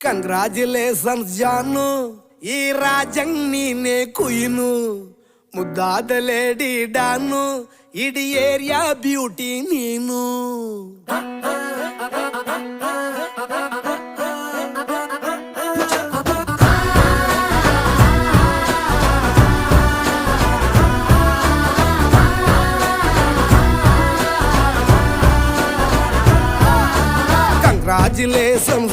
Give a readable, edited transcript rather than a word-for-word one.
Congratulations ಜಾನು, ಈ ರಾಜಂಗ್ ನೀನೆ ಕುಯ್ನು, ಮುದ್ದಾದ ಲೇಡಿ ಡಾನು, ಇಡೀ ಏರಿಯಾ ಬ್ಯೂಟಿ ನೀನು. Congratulations.